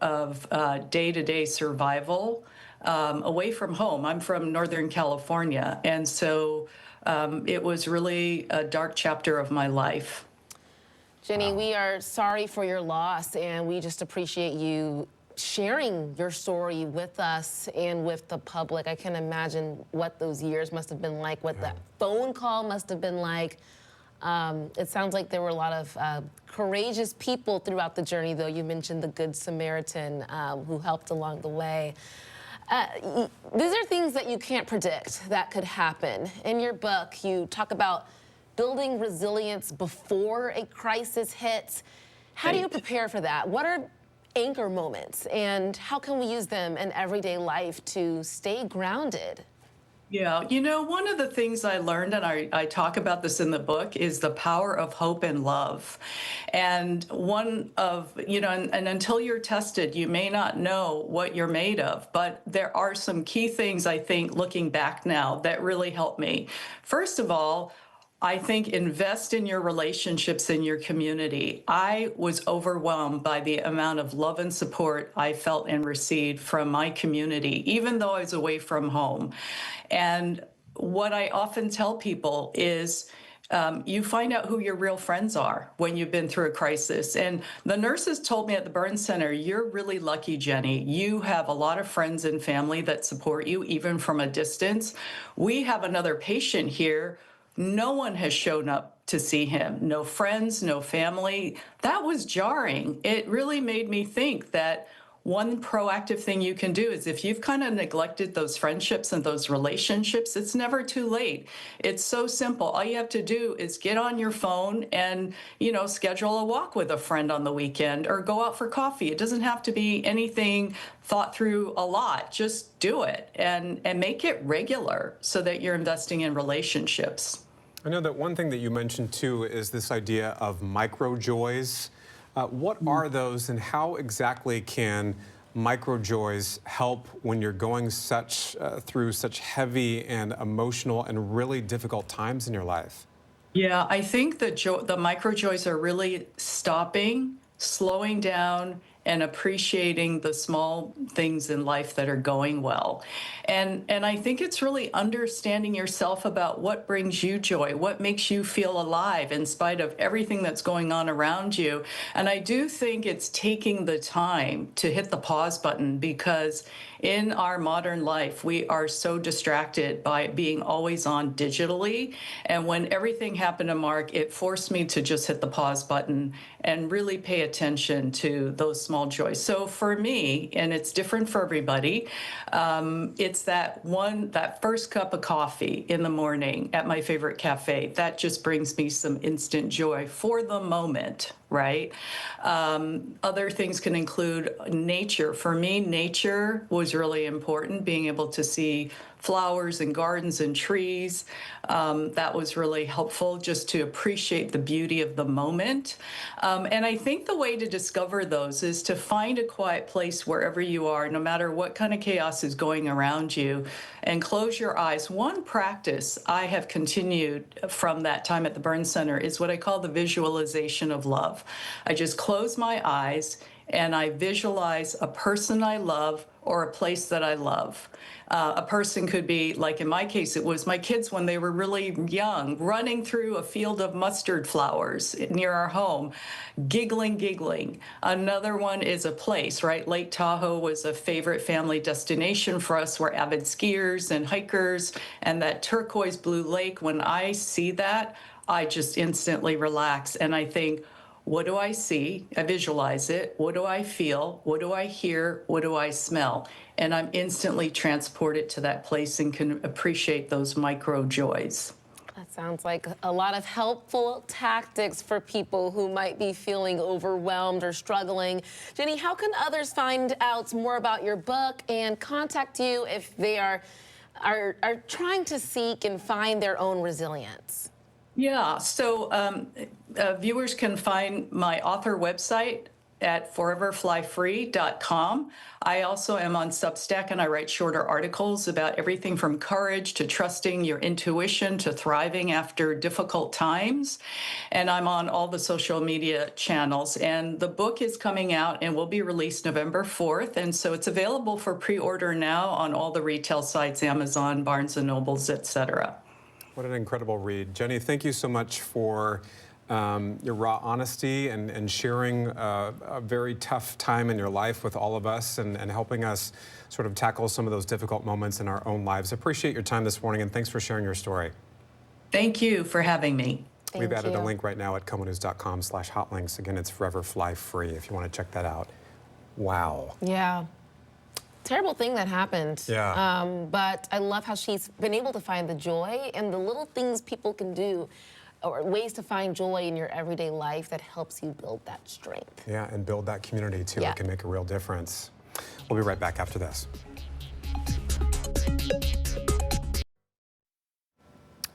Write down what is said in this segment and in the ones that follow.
of day-to-day survival away from home. I'm from Northern California, and so it was really a dark chapter of my life. Jenny, we are sorry for your loss, and we just appreciate you sharing your story with us and with the public. I can imagine what those years must have been like, what that phone call must have been like. It sounds like there were a lot of courageous people throughout the journey, though. You mentioned the Good Samaritan who helped along the way. These are things that you can't predict that could happen. In your book, you talk about building resilience before a crisis hits. How do you prepare for that? What are anchor moments, and how can we use them in everyday life to stay grounded? Yeah, you know, one of the things I learned, and I talk about this in the book, is the power of hope and love. And one of, you know, and until you're tested, you may not know what you're made of. But there are some key things, I think, looking back now, that really helped me. First of all, I think invest in your relationships in your community. I was overwhelmed by the amount of love and support I felt and received from my community, even though I was away from home. And what I often tell people is, you find out who your real friends are when you've been through a crisis. And the nurses told me at the burn center, you're really lucky, Jenny. You have a lot of friends and family that support you, even from a distance. We have another patient here. No one has shown up to see him. No friends, no family. That was jarring. It really made me think that one proactive thing you can do is if you've kind of neglected those friendships and those relationships, it's never too late. It's so simple. All you have to do is get on your phone and, you know, schedule a walk with a friend on the weekend or go out for coffee. It doesn't have to be anything thought through a lot. Just do it and make it regular so that you're investing in relationships. I know that one thing that you mentioned too is this idea of micro joys. What are those, and how exactly can micro joys help when you're going through such heavy and emotional and really difficult times in your life? Yeah, I think the micro joys are really stopping, slowing down, and appreciating the small things in life that are going well. And I think it's really understanding yourself about what brings you joy, what makes you feel alive in spite of everything that's going on around you. And I do think it's taking the time to hit the pause button, because in our modern life, we are so distracted by being always on digitally. And when everything happened to Mark, it forced me to just hit the pause button and really pay attention to those small joys. So for me, and it's different for everybody, it's that first cup of coffee in the morning at my favorite cafe. That just brings me some instant joy for the moment, right? Other things can include nature. For me, nature was really important, being able to see flowers and gardens and trees. That was really helpful, just to appreciate the beauty of the moment. And I think the way to discover those is to find a quiet place wherever you are, no matter what kind of chaos is going around you, and close your eyes. One practice I have continued from that time at the Burn Center is what I call the visualization of love. I just close my eyes and I visualize a person I love or a place that I love. A person could be, like in my case, it was my kids when they were really young, running through a field of mustard flowers near our home, giggling. Another one is a place, right? Lake Tahoe was a favorite family destination for us. We're avid skiers and hikers, and that turquoise blue lake, when I see that, I just instantly relax and I think, what do I see? I visualize it. What do I feel? What do I hear? What do I smell? And I'm instantly transported to that place and can appreciate those micro joys. That sounds like a lot of helpful tactics for people who might be feeling overwhelmed or struggling. Jenny, how can others find out more about your book and contact you if they are trying to seek and find their own resilience? Yeah, so viewers can find my author website, at foreverflyfree.com. I also am on Substack, and I write shorter articles about everything from courage to trusting your intuition to thriving after difficult times. And I'm on all the social media channels. And the book is coming out and will be released November 4th. And so it's available for pre-order now on all the retail sites, Amazon, Barnes & Nobles, etc. What an incredible read. Jenny, thank you so much for your raw honesty and sharing a very tough time in your life with all of us and helping us sort of tackle some of those difficult moments in our own lives. Appreciate your time this morning, and thanks for sharing your story. Thank you for having me. We've added a link right now at komonews.com/hotlinks. Again, it's Forever Fly Free if you want to check that out. Wow. Yeah. Terrible thing that happened. Yeah. But I love how she's been able to find the joy and the little things people can do, or ways to find joy in your everyday life that helps you build that strength. Yeah, and build that community too. Yeah. It can make a real difference. We'll be right back after this.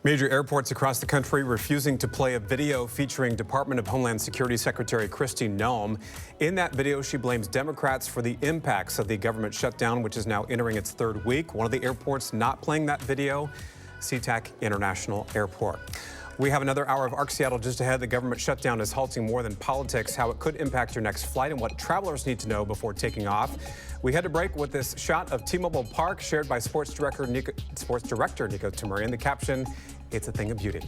Major airports across the country refusing to play a video featuring Department of Homeland Security Secretary Kristi Noem. In that video, she blames Democrats for the impacts of the government shutdown, which is now entering its third week. One of the airports not playing that video, SeaTac International Airport. We have another hour of ARC Seattle just ahead. The government shutdown is halting more than politics, how it could impact your next flight, and what travelers need to know before taking off. We had to break with this shot of T-Mobile Park shared by Sports Director Nico Tamurian. The caption, "It's a thing of beauty."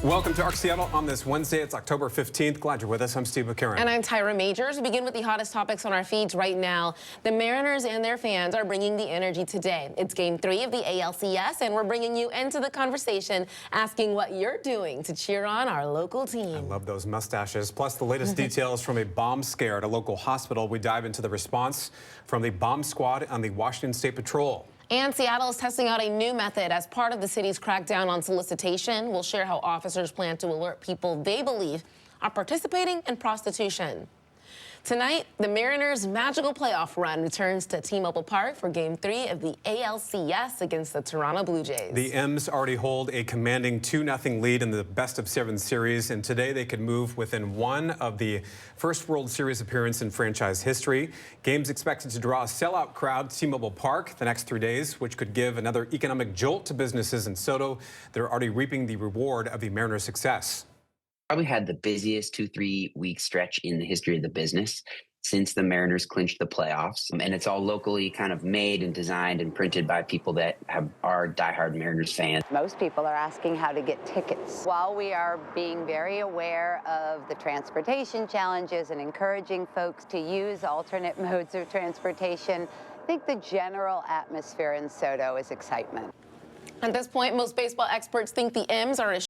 Welcome to ARC Seattle on this Wednesday. It's October 15th. Glad you're with us. I'm Steve McCarran. And I'm Tyra Majors. We begin with the hottest topics on our feeds right now. The Mariners and their fans are bringing the energy today. It's Game 3 of the ALCS, and we're bringing you into the conversation, asking what you're doing to cheer on our local team. I love those mustaches. Plus, the latest details from a bomb scare at a local hospital. We dive into the response from the bomb squad on the Washington State Patrol. And Seattle is testing out a new method as part of the city's crackdown on solicitation. We'll share how officers plan to alert people they believe are participating in prostitution. Tonight, the Mariners' magical playoff run returns to T-Mobile Park for Game 3 of the ALCS against the Toronto Blue Jays. The M's already hold a commanding 2-0 lead in the best-of-7 series, and today they could move within one of the first World Series appearance in franchise history. Games expected to draw a sellout crowd to T-Mobile Park the next 3 days, which could give another economic jolt to businesses in SoDo. They're already reaping the reward of the Mariners' success. Probably had the busiest 2-3 week stretch in the history of the business since the Mariners clinched the playoffs. And it's all locally kind of made and designed and printed by people that are diehard Mariners fans. Most people are asking how to get tickets. While we are being very aware of the transportation challenges and encouraging folks to use alternate modes of transportation, I think the general atmosphere in SoDo is excitement. At this point, most baseball experts think the M's are as